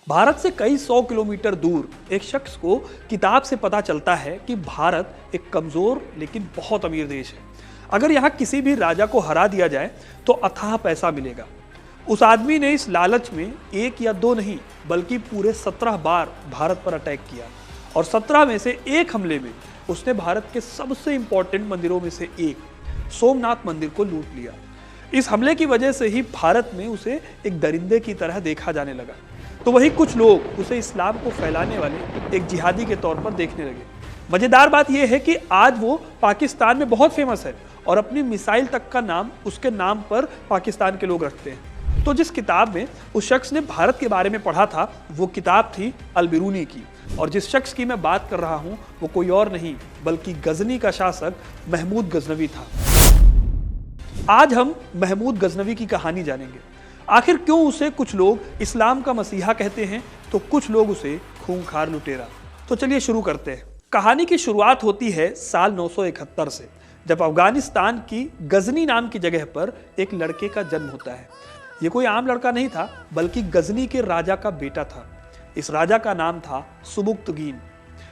भारत से कई 100 किलोमीटर दूर एक शख्स को किताब से पता चलता है कि भारत एक कमजोर लेकिन बहुत अमीर देश है। अगर यहाँ किसी भी राजा को हरा दिया जाए तो अथाह पैसा मिलेगा। उस आदमी ने इस लालच में एक या दो नहीं बल्कि पूरे 17 बार भारत पर अटैक किया और 17 में से एक हमले में उसने भारत के सबसे इंपॉर्टेंट मंदिरों में से एक सोमनाथ मंदिर को लूट लिया। इस हमले की वजह से ही भारत में उसे एक दरिंदे की तरह देखा जाने लगा। तो वही कुछ लोग उसे इस्लाम को फैलाने वाले एक जिहादी के तौर पर देखने लगे। मजेदार बात यह है कि आज वो पाकिस्तान में बहुत फेमस है और अपनी मिसाइल तक का नाम उसके नाम पर पाकिस्तान के लोग रखते हैं। तो जिस किताब में उस शख्स ने भारत के बारे में पढ़ा था वो किताब थी अल-बिरूनी की, और जिस शख्स की मैं बात कर रहा हूं वो कोई और नहीं बल्कि गजनी का शासक महमूद गजनवी था। आज हम महमूद गजनवी की कहानी जानेंगे। आखिर क्यों उसे कुछ लोग इस्लाम का मसीहा कहते हैं तो कुछ लोग उसे खूंखार लुटेरा। तो चलिए शुरू करते हैं। कहानी की शुरुआत होती है साल 971 से, जब अफगानिस्तान की गजनी नाम की जगह पर एक लड़के का जन्म होता है। ये कोई आम लड़का नहीं था बल्कि गजनी के राजा का बेटा था। इस राजा का नाम था सुबुक्तगीन।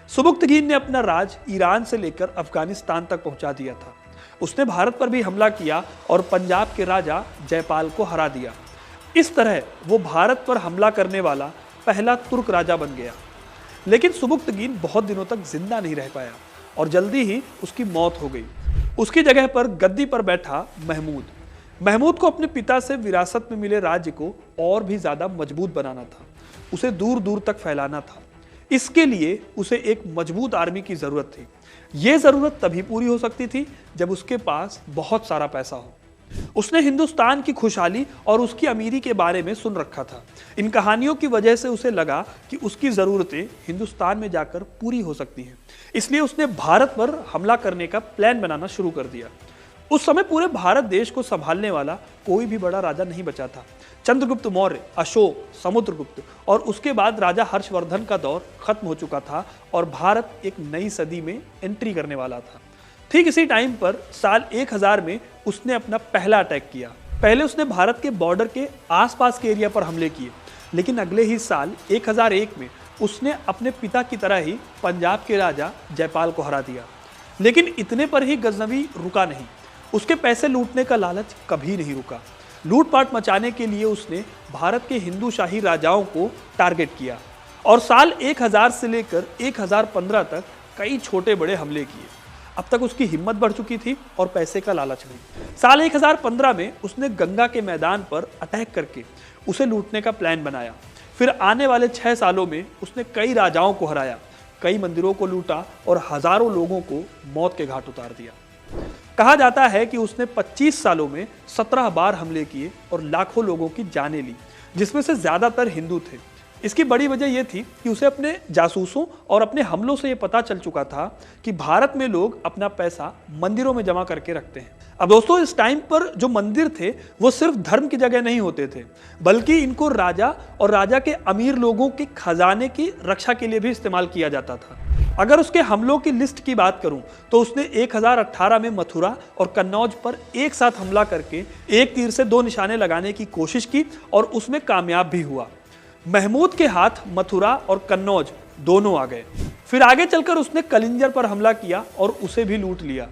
सुबुक्तगीन ने अपना राज ईरान से लेकर अफगानिस्तान तक पहुंचा दिया था। उसने भारत पर भी हमला किया और पंजाब के राजा जयपाल को हरा दिया। इस तरह वो भारत पर हमला करने वाला पहला तुर्क राजा बन गया। लेकिन सुबुक्तगीन बहुत दिनों तक जिंदा नहीं रह पाया और जल्दी ही उसकी मौत हो गई। उसकी जगह पर गद्दी पर बैठा महमूद। महमूद को अपने पिता से विरासत में मिले राज्य को और भी ज्यादा मजबूत बनाना था, उसे दूर दूर तक फैलाना था। इसके लिए उसे एक मजबूत आर्मी की जरूरत थी। यह जरूरत तभी पूरी हो सकती थी जब उसके पास बहुत सारा पैसा हो। उसने हिंदुस्तान की खुशहाली और उसकी अमीरी के बारे में सुन रखा था। इन कहानियों की वजह से उसे लगा कि उसकी ज़रूरतें हिंदुस्तान में जाकर पूरी हो सकती हैं। इसलिए उसने भारत पर हमला करने का प्लान बनाना शुरू कर दिया। उस समय पूरे भारत देश को संभालने वाला कोई भी बड़ा राजा नहीं बचा था। चंद्रगुप्त मौर्य, अशोक, समुद्रगुप्त और उसके बाद राजा हर्षवर्धन का दौर खत्म हो चुका था और भारत एक नई सदी में एंट्री करने वाला था। ठीक इसी टाइम पर साल 1000 में उसने अपना पहला अटैक किया। पहले उसने भारत के बॉर्डर के आसपास के एरिया पर हमले किए, लेकिन अगले ही साल 1001 में उसने अपने पिता की तरह ही पंजाब के राजा जयपाल को हरा दिया। लेकिन इतने पर ही गजनवी रुका नहीं। उसके पैसे लूटने का लालच कभी नहीं रुका। लूटपाट मचाने के लिए उसने भारत के हिंदू शाही राजाओं को टारगेट किया और साल 1000 से लेकर 1015 तक कई छोटे बड़े हमले किए। अब तक उसकी हिम्मत बढ़ चुकी थी और पैसे का लालच भी। साल 1015 में उसने गंगा के मैदान पर अटैक करके उसे लूटने का प्लान बनाया। फिर आने वाले 6 सालों में उसने कई राजाओं को हराया, कई मंदिरों को लूटा और हजारों लोगों को मौत के घाट उतार दिया। कहा जाता है कि उसने 25 सालों में 17 बार हमले किए और लाखों लोगों की जानें ली, जिसमें से ज्यादातर हिंदू थे। इसकी बड़ी वजह यह थी कि उसे अपने जासूसों और अपने हमलों से यह पता चल चुका था कि भारत में लोग अपना पैसा मंदिरों में जमा करके रखते हैं। अब दोस्तों, इस टाइम पर जो मंदिर थे वो सिर्फ धर्म की जगह नहीं होते थे, बल्कि इनको राजा और राजा के अमीर लोगों के खजाने की रक्षा के लिए भी इस्तेमाल किया जाता था। अगर उसके हमलों की लिस्ट की बात करूं तो उसने 1018 में मथुरा और कन्नौज पर एक साथ हमला करके एक तीर से 2 निशाने लगाने की कोशिश की और उसमें कामयाब भी हुआ। महमूद के हाथ मथुरा और कन्नौज दोनों आ गए। फिर आगे चलकर उसने कलिंजर पर हमला किया और उसे भी लूट लिया।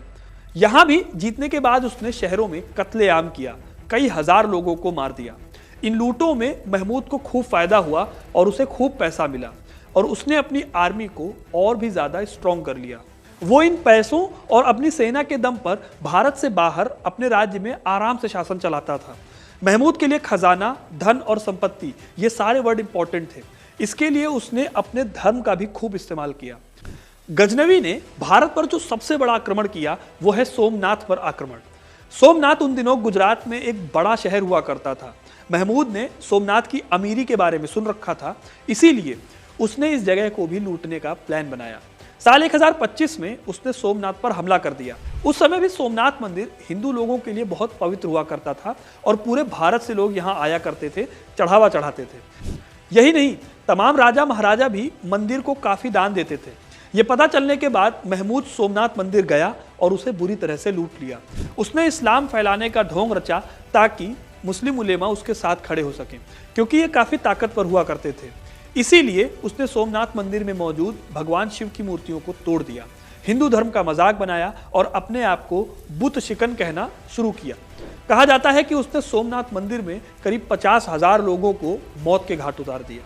यहां भी जीतने के बाद उसने शहरों में कत्लेआम किया, कई हजार लोगों को मार दिया। इन लूटों में महमूद को खूब फायदा हुआ और उसे खूब पैसा मिला और उसने अपनी आर्मी को और भी ज्यादा स्ट्रॉन्ग कर लिया। वो इन पैसों और अपनी सेना के दम पर भारत से बाहर अपने राज्य में आराम से शासन चलाता था। महमूद के लिए खजाना, धन और संपत्ति ये सारे वर्ड इंपॉर्टेंट थे। इसके लिए उसने अपने धर्म का भी खूब इस्तेमाल किया। गजनवी ने भारत पर जो सबसे बड़ा आक्रमण किया वो है सोमनाथ पर आक्रमण। सोमनाथ उन दिनों गुजरात में एक बड़ा शहर हुआ करता था। महमूद ने सोमनाथ की अमीरी के बारे में सुन रखा था, इसीलिए उसने इस जगह को भी लूटने का प्लान बनाया। साल 1025 में उसने सोमनाथ पर हमला कर दिया। उस समय भी सोमनाथ मंदिर हिंदू लोगों के लिए बहुत पवित्र हुआ करता था और पूरे भारत से लोग यहाँ आया करते थे, चढ़ावा चढ़ाते थे। यही नहीं, तमाम राजा महाराजा भी मंदिर को काफी दान देते थे। ये पता चलने के बाद महमूद सोमनाथ मंदिर गया और उसे बुरी तरह से लूट लिया। उसने इस्लाम फैलाने का ढोंग रचा ताकि मुस्लिम उलेमा उसके साथ खड़े हो सकें, क्योंकि ये काफी ताकतवर हुआ करते थे। इसीलिए उसने सोमनाथ मंदिर में मौजूद भगवान शिव की मूर्तियों को तोड़ दिया, हिंदू धर्म का मजाक बनाया और अपने आप को बुत शिकन कहना शुरू किया। कहा जाता है कि उसने सोमनाथ मंदिर में करीब 50,000 लोगों को मौत के घाट उतार दिया।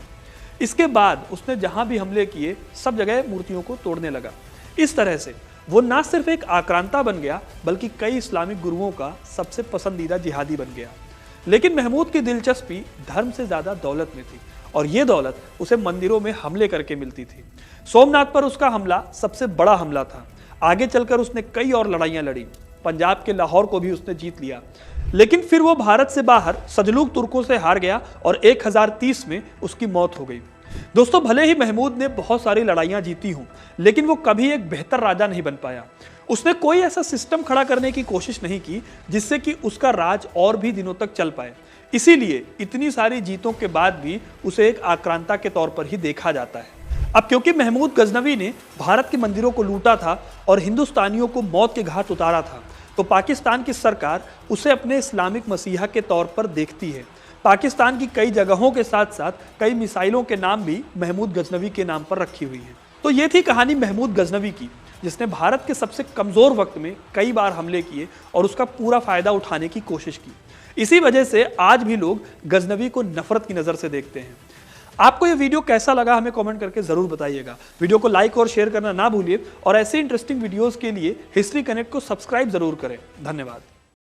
इसके बाद उसने जहां भी हमले किए सब जगह मूर्तियों को तोड़ने लगा। इस तरह से वो ना सिर्फ एक आक्रांता बन गया बल्कि कई इस्लामिक गुरुओं का सबसे पसंदीदा जिहादी बन गया। लेकिन महमूद की दिलचस्पी धर्म से ज्यादा दौलत में थी और ये दौलत उसे मंदिरों में हमले करके मिलती थी। सोमनाथ पर उसका हमला सबसे बड़ा हमला था। आगे चलकर उसने कई और लड़ाइयां लड़ी, पंजाब के लाहौर को भी उसने जीत लिया। लेकिन फिर वो भारत से बाहर सजलूक तुर्कों से हार गया और 1030 में उसकी मौत हो गई। दोस्तों, भले ही महमूद ने बहुत सारी लड़ाइयां जीती हों, लेकिन वो कभी एक बेहतर राजा नहीं बन पाया। उसने कोई ऐसा सिस्टम खड़ा करने की कोशिश नहीं की जिससे कि उसका राज और भी दिनों तक चल पाए। इसीलिए इतनी सारी जीतों के बाद भी उसे एक आक्रांता के तौर पर ही देखा जाता है। अब क्योंकि महमूद गजनवी ने भारत के मंदिरों को लूटा था और हिंदुस्तानियों को मौत के घाट उतारा था, तो पाकिस्तान की सरकार उसे अपने इस्लामिक मसीहा के तौर पर देखती है। पाकिस्तान की कई जगहों के साथ साथ कई मिसाइलों के नाम भी महमूद गजनवी के नाम पर रखी हुई हैं। तो ये थी कहानी महमूद गजनवी की, जिसने भारत के सबसे कमजोर वक्त में कई बार हमले किए और उसका पूरा फायदा उठाने की कोशिश की। इसी वजह से आज भी लोग गजनवी को नफरत की नजर से देखते हैं। आपको ये वीडियो कैसा लगा हमें कमेंट करके जरूर बताइएगा। वीडियो को लाइक और शेयर करना ना भूलिए और ऐसे इंटरेस्टिंग वीडियोस के लिए हिस्ट्री कनेक्ट को सब्सक्राइब जरूर करें। धन्यवाद।